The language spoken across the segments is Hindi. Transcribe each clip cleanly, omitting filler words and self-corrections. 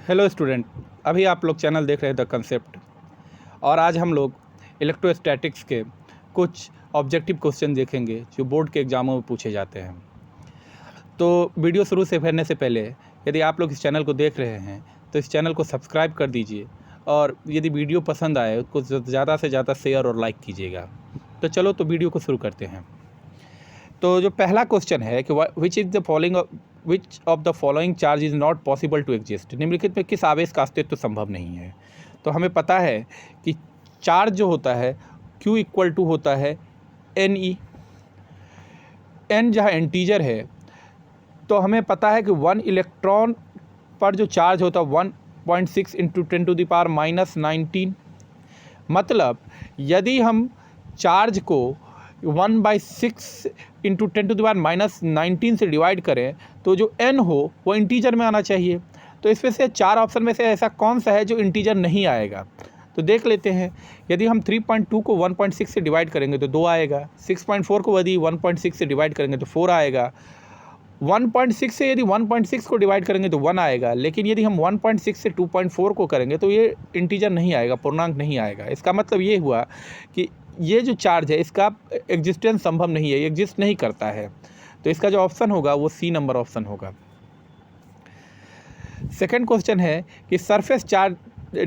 हेलो स्टूडेंट, अभी आप लोग चैनल देख रहे हैं द कंसेप्ट और आज हम लोग इलेक्ट्रोस्टैटिक्स के कुछ ऑब्जेक्टिव क्वेश्चन देखेंगे जो बोर्ड के एग्ज़ामों में पूछे जाते हैं। तो वीडियो शुरू से करने से पहले यदि आप लोग इस चैनल को देख रहे हैं तो इस चैनल को सब्सक्राइब कर दीजिए और यदि वीडियो पसंद आए उसको ज़्यादा से ज़्यादा शेयर और लाइक कीजिएगा। तो चलो तो वीडियो को शुरू करते हैं। तो जो पहला क्वेश्चन है कि which of the following charge is not possible to exist, निम्नलिखित में किस आवेश का अस्तित्व संभव नहीं है। तो हमें पता है कि चार्ज जो होता है Q इक्वल टू होता है NE, N जहाँ इंटीजर है तो हमें पता है कि 1 इलेक्ट्रॉन पर जो चार्ज होता है 1.6 इंटू 10⁻⁻19। मतलब यदि हम चार्ज को 1/6 इंटू 10⁻⁻19 से डिवाइड करें तो जो n हो वो इंटीजर में आना चाहिए। तो इसमें से चार ऑप्शन में से ऐसा कौन सा है जो इंटीजर नहीं आएगा, तो देख लेते हैं। यदि हम 3.2 को 1.6 से डिवाइड करेंगे तो 2 आएगा। 6.4 को यदि 1.6 से डिवाइड करेंगे तो 4 आएगा। 1.6 से यदि 1.6 को डिवाइड करेंगे तो 1 आएगा। लेकिन यदि हम 1.6 से 2.4 को करेंगे तो ये इंटीजर नहीं आएगा, पूर्णांक नहीं आएगा। इसका मतलब ये हुआ कि ये जो चार्ज है इसका एग्जिस्टेंस संभव नहीं है, ये एग्जिस्ट नहीं करता है। तो इसका जो ऑप्शन होगा वो सी नंबर ऑप्शन होगा। सेकंड क्वेश्चन है कि surface charge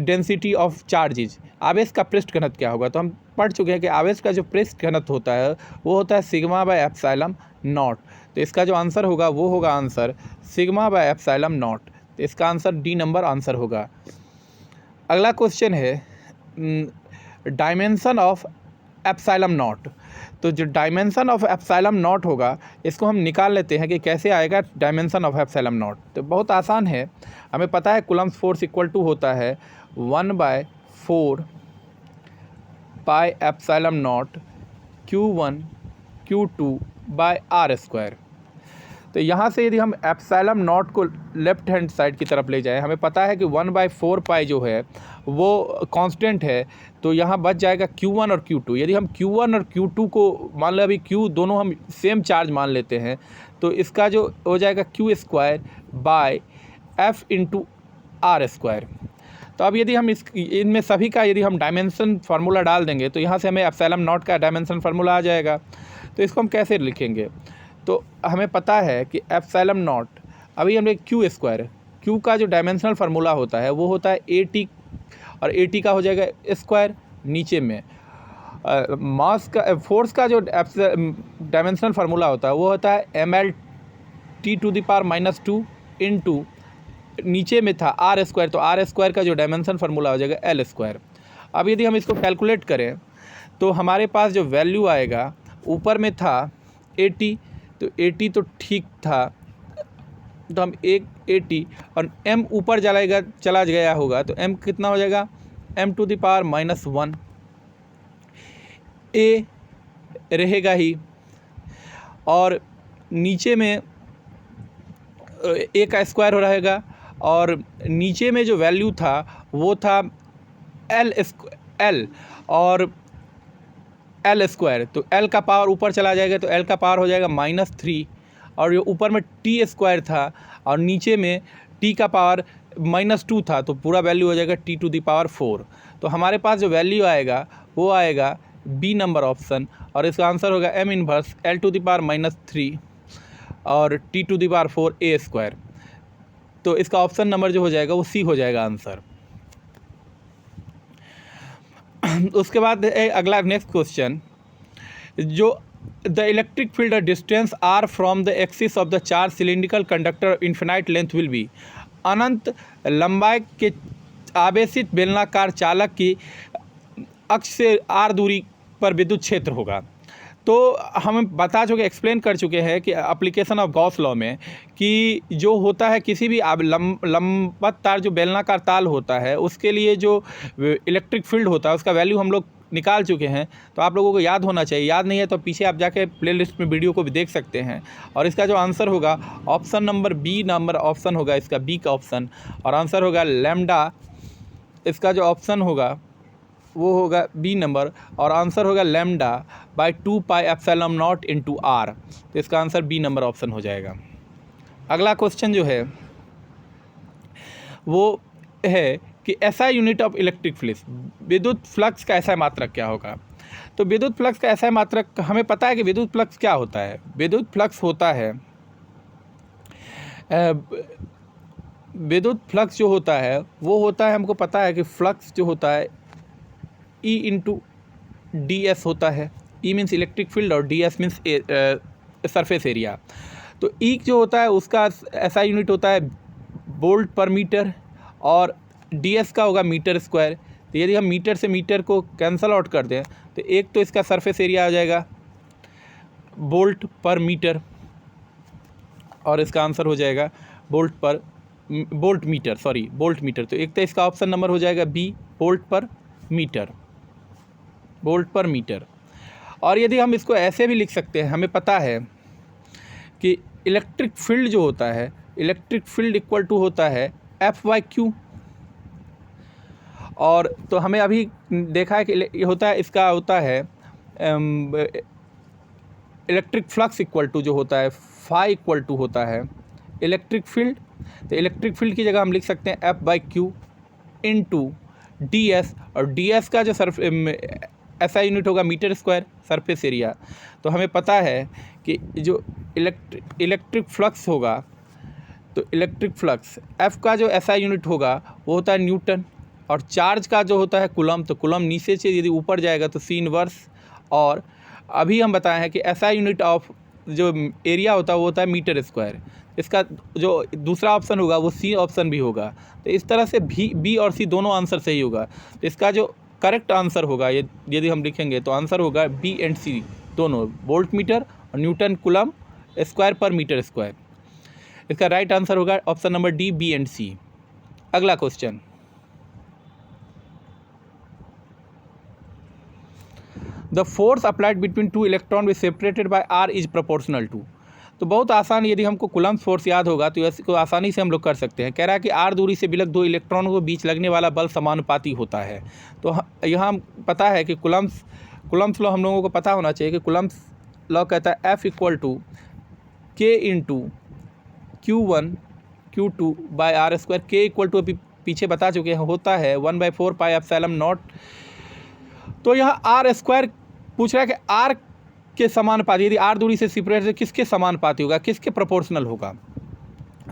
density of charges, आवेश का पृष्ठ घनत्व क्या होगा। तो हम पढ़ चुके हैं कि आवेश का जो पृष्ठ घनत्व होता है वो होता है सिग्मा/एप्सिलॉन नॉट। तो इसका जो आंसर होगा वो होगा आंसर सिग्मा/एप्सिलॉन नॉट। तो इसका आंसर डी नंबर आंसर होगा। अगला क्वेश्चन है डायमेंशन ऑफ एप्सिलॉन नॉट। तो जो डायमेंशन ऑफ एप्सिलॉन नॉट होगा इसको हम निकाल लेते हैं कि कैसे आएगा डायमेंशन ऑफ एप्सिलॉन नॉट। तो बहुत आसान है, हमें पता है कूलम्ब फोर्स इक्वल टू होता है 1/4 पाई एप्सिलॉन नॉट Q1 Q2/r²। तो यहाँ से यदि हम एप्सिलॉन नॉट को लेफ्ट हैंड साइड की तरफ ले जाएं, हमें पता है कि 1/4 पाई जो है वो कांस्टेंट है। तो यहाँ बच जाएगा Q1 और Q2। यदि हम Q1 और Q2 को मान लें, अभी Q दोनों हम सेम चार्ज मान लेते हैं, तो इसका जो हो जाएगा Q²/F/r²। तो अब यदि हम इनमें सभी का यदि हम डायमेंशन फार्मूला डाल देंगे तो यहाँ से हमें एप्सिलॉन नॉट का डायमेंशन फार्मूला आ जाएगा। तो इसको हम कैसे लिखेंगे, तो हमें पता है कि एप्सिलॉन नॉट, अभी हमने Q² का जो डायमेंशनल फार्मूला होता है वो होता है AT, और AT का हो जाएगा स्क्वायर नीचे में। मास का फोर्स का जो डायमेंशनल फार्मूला होता है वो होता है mLT⁻⁻2 इंटू नीचे में था R²। तो R² का जो डायमेंशन फार्मूला हो जाएगा L²। अब यदि हम इसको कैलकुलेट करें तो हमारे पास जो वैल्यू आएगा, ऊपर में था 80, तो 80 तो ठीक था, तो हम एक 80 और m ऊपर चला गया होगा तो m कितना हो जाएगा m⁻⁻1। a रहेगा ही और नीचे में a का स्क्वायर हो रहेगा, और नीचे में जो वैल्यू था वो था L और L²। तो L का पावर ऊपर चला जाएगा तो L का पावर हो जाएगा -3, और ये ऊपर में T² था और नीचे में T का पावर -2 था, तो पूरा वैल्यू हो जाएगा T⁴। तो हमारे पास जो वैल्यू आएगा वो आएगा बी नंबर ऑप्शन, और इसका आंसर होगा m इनवर्स L⁻³ और T⁴ A²। तो इसका ऑप्शन नंबर जो हो जाएगा वो सी हो जाएगा आंसर। उसके बाद अगला नेक्स्ट क्वेश्चन, जो the electric field distance R from the axis of the charge cylindrical conductor infinite length will be, अनंत लंबाई के आवेशित बेलनाकार चालक की अक्ष से r दूरी पर विद्युत क्षेत्र होगा। तो हम बता चुके, एक्सप्लेन कर चुके हैं कि एप्लीकेशन ऑफ गॉस लॉ में कि जो होता है किसी भी लंबवत तार, जो बेलनाकार तार होता है, उसके लिए जो इलेक्ट्रिक फील्ड होता है उसका वैल्यू हम लोग निकाल चुके हैं। तो आप लोगों को याद होना चाहिए, याद नहीं है तो पीछे आप जाके प्लेलिस्ट में वीडियो को भी देख सकते हैं। और इसका जो आंसर होगा option number B number option होगा, इसका बी का ऑप्शन, और आंसर होगा लैम्डा। इसका जो ऑप्शन होगा वो होगा बी नंबर, और आंसर होगा λ/2 pi epsilon naught into r। तो इसका आंसर बी नंबर ऑप्शन हो जाएगा। अगला क्वेश्चन जो है वो है कि SI unit of electric flux, विद्युत फ्लक्स का SI मात्रक क्या होगा। तो विद्युत फ्लक्स का SI मात्रक हमें पता है कि विद्युत फ्लक्स क्या होता है। विद्युत फ्लक्स होता है, विद्युत फ्लक्स जो होता है वो होता है, हमको पता है कि फ्लक्स जो होता है E इंटू DS होता है। E मीन्स इलेक्ट्रिक फील्ड और DS मीन्स सरफेस एरिया। तो E जो होता है उसका SI यूनिट होता है वोल्ट पर मीटर और DS का होगा मीटर स्क्वायर। तो यदि हम मीटर से मीटर को कैंसल आउट कर दें तो एक तो इसका सरफेस एरिया आ जाएगा वोल्ट पर मीटर और इसका आंसर हो जाएगा वोल्ट मीटर। तो एक तो इसका ऑप्शन नंबर हो जाएगा B, वोल्ट पर मीटर। और यदि हम इसको ऐसे भी लिख सकते हैं, हमें पता है कि इलेक्ट्रिक फील्ड जो होता है, इलेक्ट्रिक फील्ड इक्वल टू होता है F/Q। और तो हमें अभी देखा है कि ये होता है, इसका होता है इलेक्ट्रिक फ्लक्स इक्वल टू जो होता है फाई इक्वल टू होता है इलेक्ट्रिक फील्ड। तो इलेक्ट्रिक फील्ड की जगह हम लिख सकते हैं F/Q इंटू DS, और DS का जो SI यूनिट होगा मीटर स्क्वायर सरफेस एरिया। तो हमें पता है कि जो इलेक्ट्रिक फ्लक्स होगा, तो इलेक्ट्रिक फ्लक्स F का जो SI यूनिट होगा वो होता है न्यूटन, और चार्ज का जो होता है कूलम। तो कूलम नीचे से यदि ऊपर जाएगा तो C इनवर्स। और अभी हम बताए हैं कि SI यूनिट ऑफ जो एरिया होता है वो होता है मीटर स्क्वायर। इसका जो दूसरा ऑप्शन होगा वो C ऑप्शन भी होगा। तो इस तरह से B और C दोनों आंसर सही होगा। तो इसका जो करेक्ट आंसर होगा यदि हम लिखेंगे तो आंसर होगा B एंड C दोनों, वोल्ट मीटर और न्यूटन कूलम स्क्वायर पर मीटर स्क्वायर। इसका राइट आंसर होगा option number D, B and C। अगला question, the force applied between two electron which separated by R is proportional to. तो बहुत आसान, यदि हमको कूलम्ब फोर्स याद होगा तो इसको आसानी से हम लोग कर सकते हैं। कह रहा है कि R दूरी से बिलक दो इलेक्ट्रॉनों के बीच लगने वाला बल समानुपाती होता है। तो यहाँ पता है कि कूलम्ब्स लॉ हम लोगों को पता होना चाहिए कि कूलम्ब्स लॉ कहता है F equal to K into Q1 Q2 by R square. K equal to अभी पीछे बता चुके हैं होता है 1/4 पाई एप्सिलॉन नॉट। तो यहाँ R स्क्वायर पूछ रहा है कि R के समानुपाती, यदि R दूरी से सेपरेट है किसके समानुपाती होगा, किसके प्रोपोर्शनल होगा।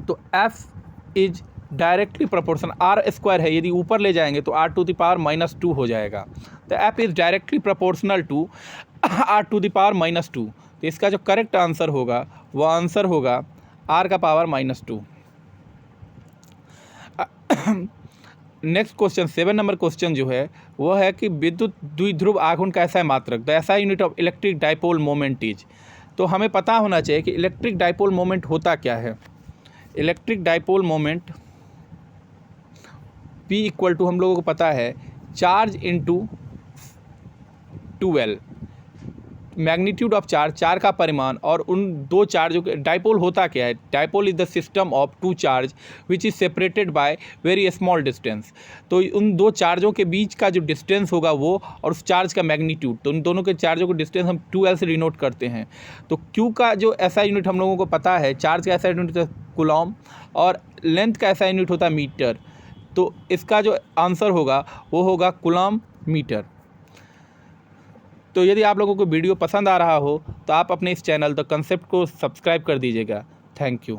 तो F is directly proportional, R square है यदि ऊपर ले जाएंगे तो R⁻⁻2 हो जाएगा। तो F is directly proportional to R⁻⁻2। तो इसका जो करेक्ट आंसर होगा वो आंसर होगा R⁻²। Next question 7 number question जो है वो है कि विद्युत द्विध्रुव आघूर्ण का SI मात्रक, the SI unit of electric dipole moment is. तो हमें पता होना चाहिए कि इलेक्ट्रिक डाइपोल मोमेंट होता क्या है। Electric dipole moment P equal to हम लोगों को पता है charge into 2L, magnitude of charge का परिमाण और उन दो चार्जों के। डाइपोल होता क्या है, dipole is the system of two charge which is separated by very small distance. तो उन दो चार्जों के बीच का जो डिस्टेंस होगा वो और उस चार्ज का मैग्नीट्यूड, तो उन दोनों के चार्जों को डिस्टेंस हम 2L से डिनोट करते हैं। तो Q का जो SI यूनिट हम लोगों को पता है, चार्ज का SI यूनिट होता है कूलॉम और लेंथ का SI यूनिट होता है मीटर। तो इसका जो आंसर होगा वो होगा कूलॉम मीटर। तो यदि आप लोगों को वीडियो पसंद आ रहा हो तो आप अपने इस चैनल द कंसेप्ट को सब्सक्राइब कर दीजिएगा। Thank you.